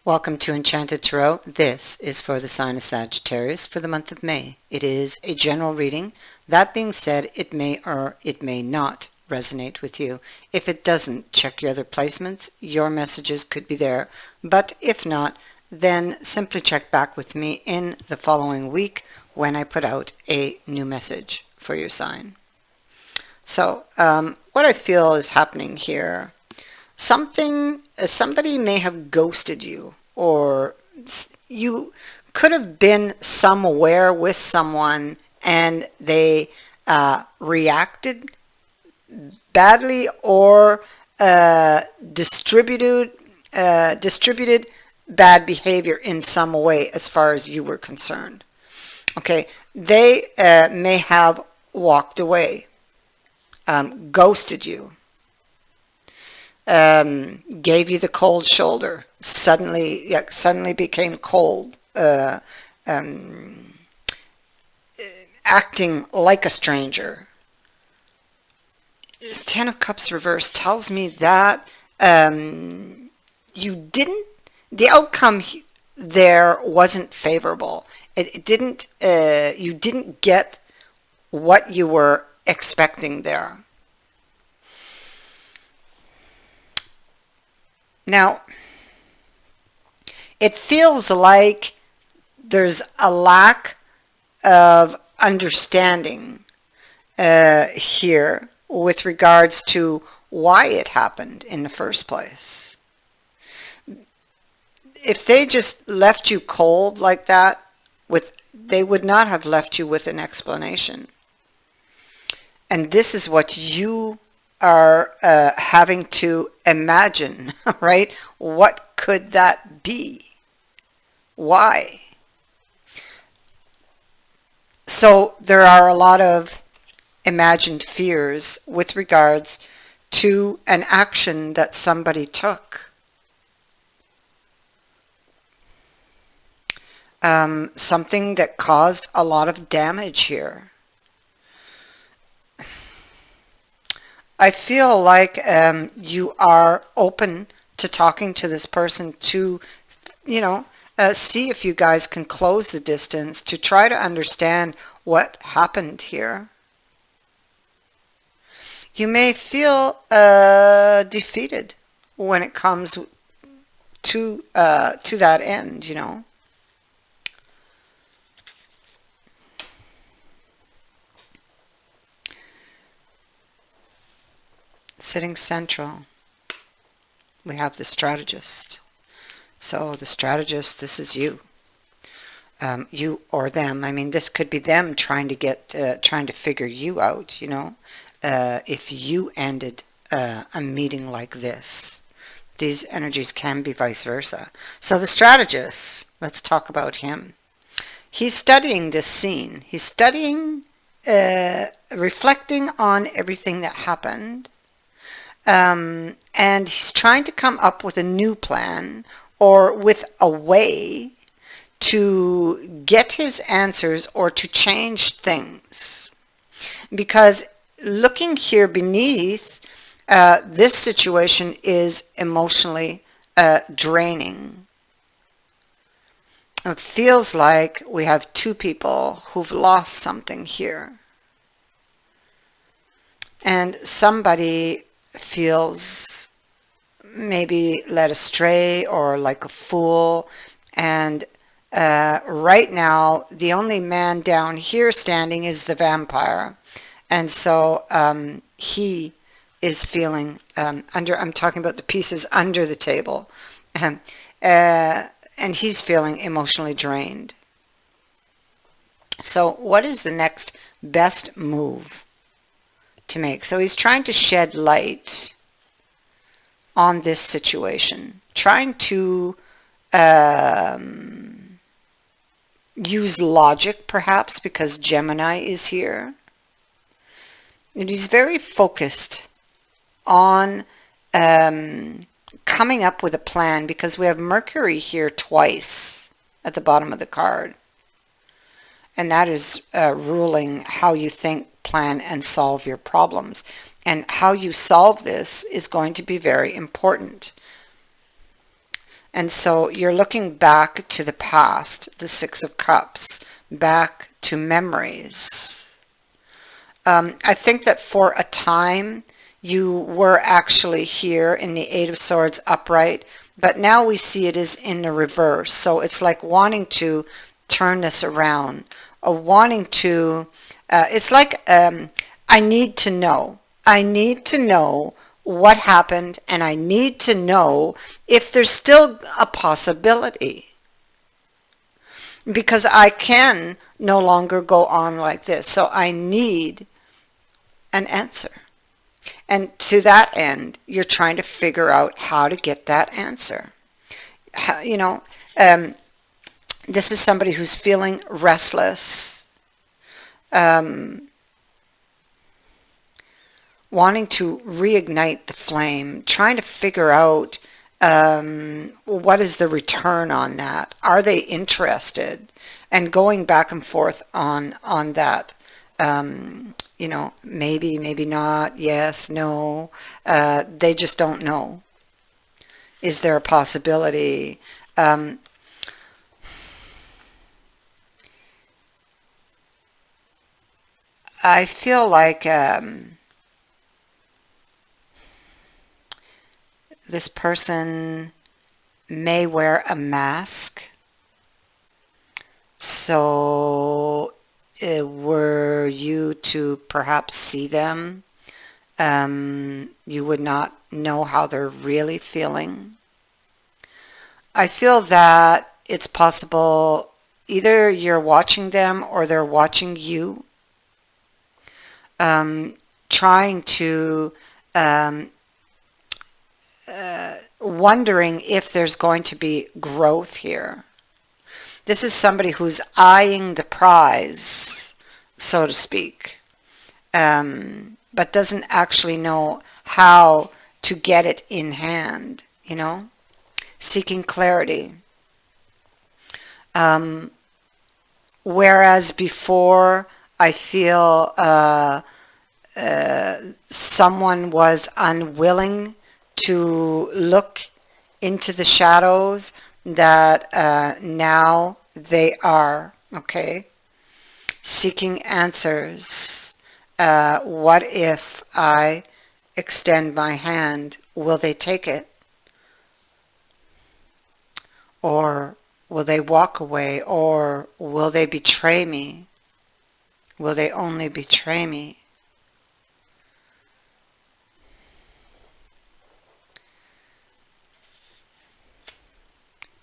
Welcome to Enchanted Tarot. This is for the sign of Sagittarius for the month of May. It is a general reading. That being said, it may or it may not resonate with you. If it doesn't, check your other placements. Your messages could be there. But if not, then simply check back with me in the following week when I put out a new message for your sign. So, what I feel is happening here, somebody may have ghosted you, or you could have been somewhere with someone and they reacted badly or distributed bad behavior in some way as far as you were concerned. Okay, they may have walked away, ghosted you, gave you the cold shoulder, suddenly became cold, acting like a stranger. Ten of Cups reversed tells me that the outcome there wasn't favorable. You didn't get what you were expecting there. Now, it feels like there's a lack of understanding here with regards to why it happened in the first place. If they just left you cold like that, they would not have left you with an explanation. And this is what you are having to imagine, right? What could that be? Why? So there are a lot of imagined fears with regards to an action that somebody took. Something that caused a lot of damage here. I feel like you are open to talking to this person to, see if you guys can close the distance, to try to understand what happened here. You may feel defeated when it comes to that end, Sitting central, we have the Strategist. So the Strategist, this is you. You or them. I mean, this could be them trying to figure you out, if you ended a meeting like this. These energies can be vice versa. So the Strategist, let's talk about him. He's studying this scene. He's studying, reflecting on everything that happened. And he's trying to come up with a new plan or with a way to get his answers or to change things. Because looking here beneath, this situation is emotionally draining. It feels like we have two people who've lost something here. And somebody feels maybe led astray or like a fool, and right now the only man down here standing is the vampire, and so he is feeling I'm talking about the pieces under the table, and he's feeling emotionally drained. So what is the next best move to make? So he's trying to shed light on this situation, trying to use logic perhaps, because Gemini is here, and he's very focused on coming up with a plan, because we have Mercury here twice at the bottom of the card, and that is ruling how you think, plan, and solve your problems. And how you solve this is going to be very important. And so you're looking back to the past, the Six of Cups, back to memories. I think that for a time you were actually here in the Eight of Swords upright, but now we see it is in the reverse. So it's like wanting to turn this around, wanting to, it's like I need to know. I need to know what happened, and I need to know if there's still a possibility. Because I can no longer go on like this. So I need an answer. And to that end, you're trying to figure out how to get that answer. You know, this is somebody who's feeling restless, wanting to reignite the flame, trying to figure out what is the return on that? Are they interested? And going back and forth on that. You know, maybe, maybe not, yes, no. They just don't know. Is there a possibility? I feel like this person may wear a mask. So were you to perhaps see them, you would not know how they're really feeling. I feel that it's possible either you're watching them or they're watching you, trying to, wondering if there's going to be growth here. This is somebody who's eyeing the prize, so to speak, but doesn't actually know how to get it in hand, you know, seeking clarity. Whereas before, I feel someone was unwilling to look into the shadows, that now they are, okay, seeking answers. What if I extend my hand? Will they take it? Or will they walk away? Or will they betray me? Will they only betray me?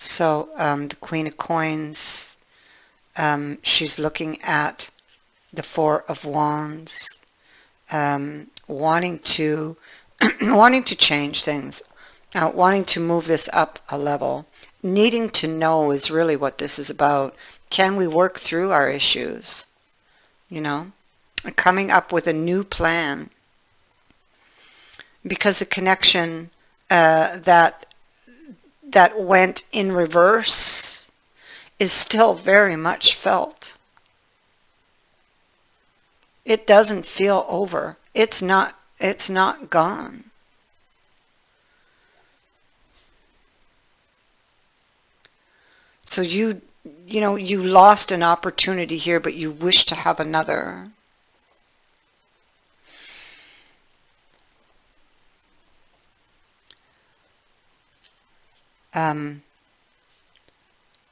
So the Queen of Coins, she's looking at the Four of Wands, wanting to wanting to change things, wanting to move this up a level. Needing to know is really what this is about. Can we work through our issues? You know, coming up with a new plan. Because the connection that went in reverse is still very much felt. It doesn't feel over. It's not gone. So you know, you lost an opportunity here, but you wish to have another.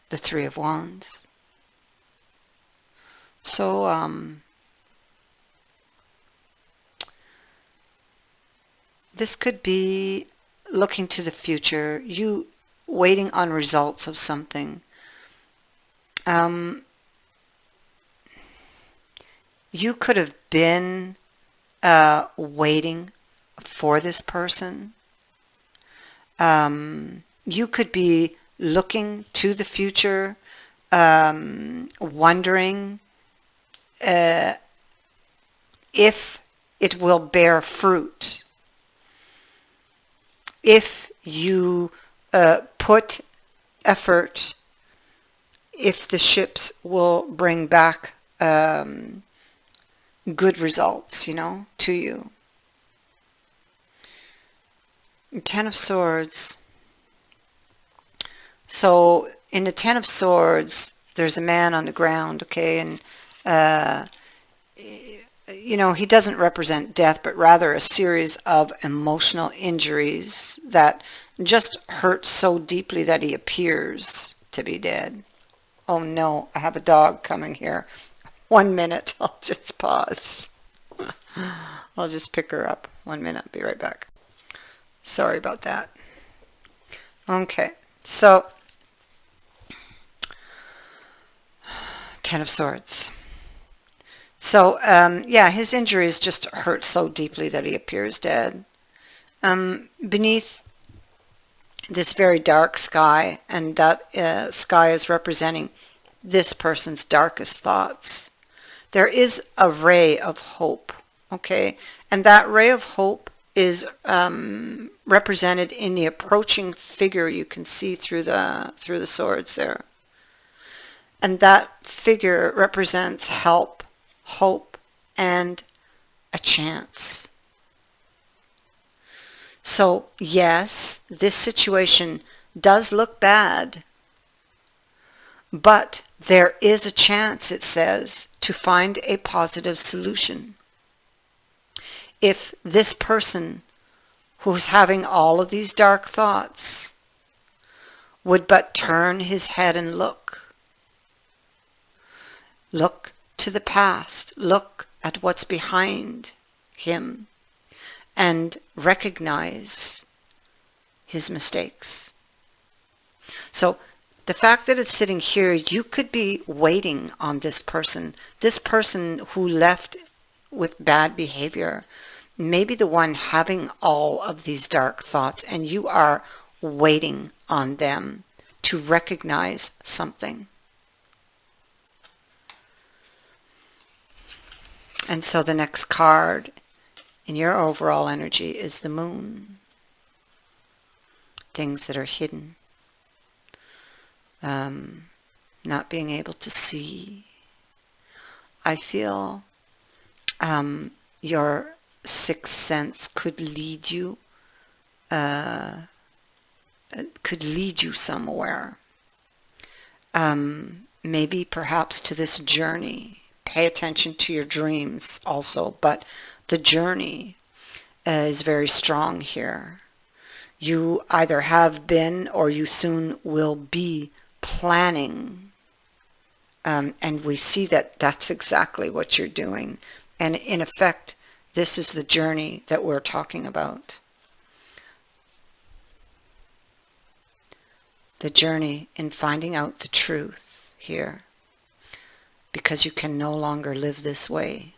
The Three of Wands. So this could be looking to the future, you waiting on results of something. You could have been waiting for this person. You could be looking to the future, wondering if it will bear fruit. If you put effort, if the ships will bring back good results, you know, to you. Ten of Swords. So in the Ten of Swords, there's a man on the ground, okay, and he doesn't represent death, but rather a series of emotional injuries that just hurt so deeply that he appears to be dead. Oh no, I have a dog coming here. 1 minute, I'll just pause. I'll just pick her up. 1 minute, I'll be right back. Sorry about that. Okay, so Ten of Swords. So, his injuries just hurt so deeply that he appears dead. Beneath this very dark sky, and that sky is representing this person's darkest thoughts, there is a ray of hope, okay? And that ray of hope is represented in the approaching figure you can see through the swords there. And that figure represents help, hope, and a chance. So, yes, this situation does look bad, but there is a chance, it says, to find a positive solution. If this person who's having all of these dark thoughts would but turn his head and look to the past, look at what's behind him, and recognize his mistakes. So the fact that it's sitting here, you could be waiting on this person who left with bad behavior, maybe the one having all of these dark thoughts, and you are waiting on them to recognize something. And so the next card in your overall energy is the Moon. Things that are hidden. Not being able to see. I feel your sixth sense could lead you somewhere. Maybe perhaps to this journey. Pay attention to your dreams also, but the journey is very strong here. You either have been or you soon will be planning, and we see that that's exactly what you're doing. And in effect, this is the journey that we're talking about. The journey in finding out the truth here, because you can no longer live this way.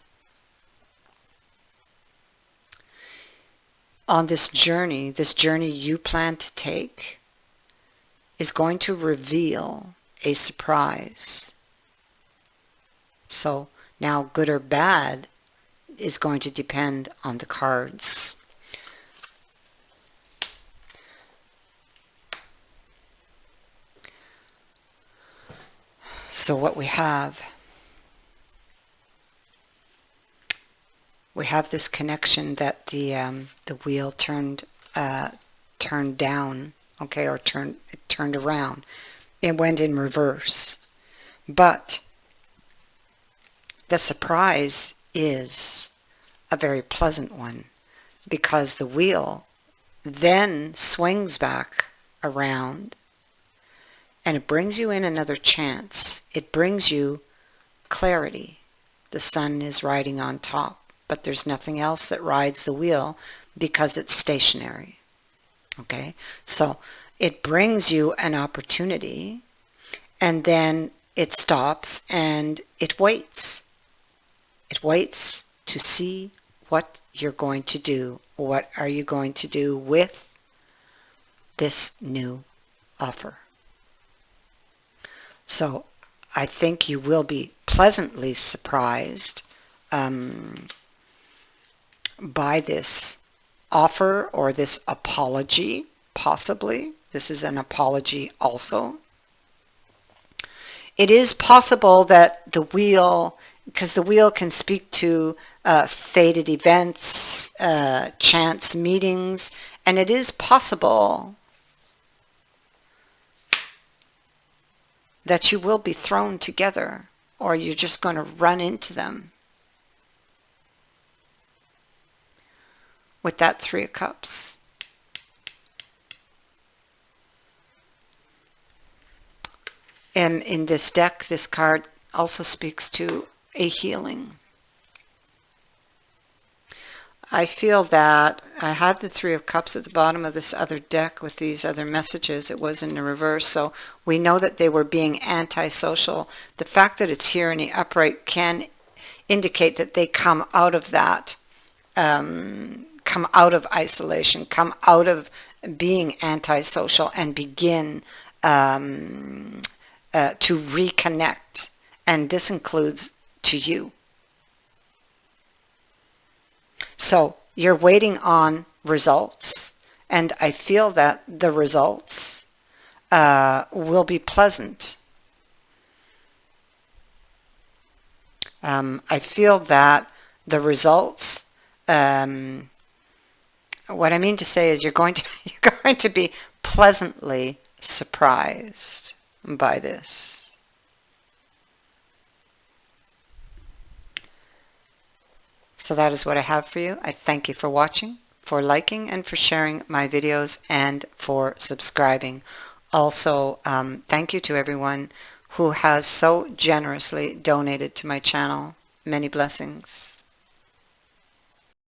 On this journey you plan to take is going to reveal a surprise. So now, good or bad is going to depend on the cards. So what we have this connection that the wheel turned down, okay, or it turned around. It went in reverse. But the surprise is a very pleasant one, because the wheel then swings back around and it brings you in another chance. It brings you clarity. The sun is riding on top, but there's nothing else that rides the wheel because it's stationary. Okay? So it brings you an opportunity, and then it stops and it waits. It waits to see what you're going to do. What are you going to do with this new offer? So I think you will be pleasantly surprised by this offer or this apology, possibly. This is an apology also. It is possible that the wheel, because the wheel can speak to fated events, chance meetings, and it is possible that you will be thrown together, or you're just going to run into them. With that Three of Cups. And in this deck, this card also speaks to a healing. I feel that I have the Three of Cups at the bottom of this other deck with these other messages. It was in the reverse, so we know that they were being antisocial. The fact that it's here in the upright can indicate that they come out of that, come out of isolation, come out of being antisocial and begin to reconnect. And this includes to you. So you're waiting on results, and I feel that the results will be pleasant. I feel that the results, what I mean to say is you're going to be pleasantly surprised by this. So that is what I have for you. I thank you for watching, for liking, and for sharing my videos, and for subscribing. Also, thank you to everyone who has so generously donated to my channel. Many blessings.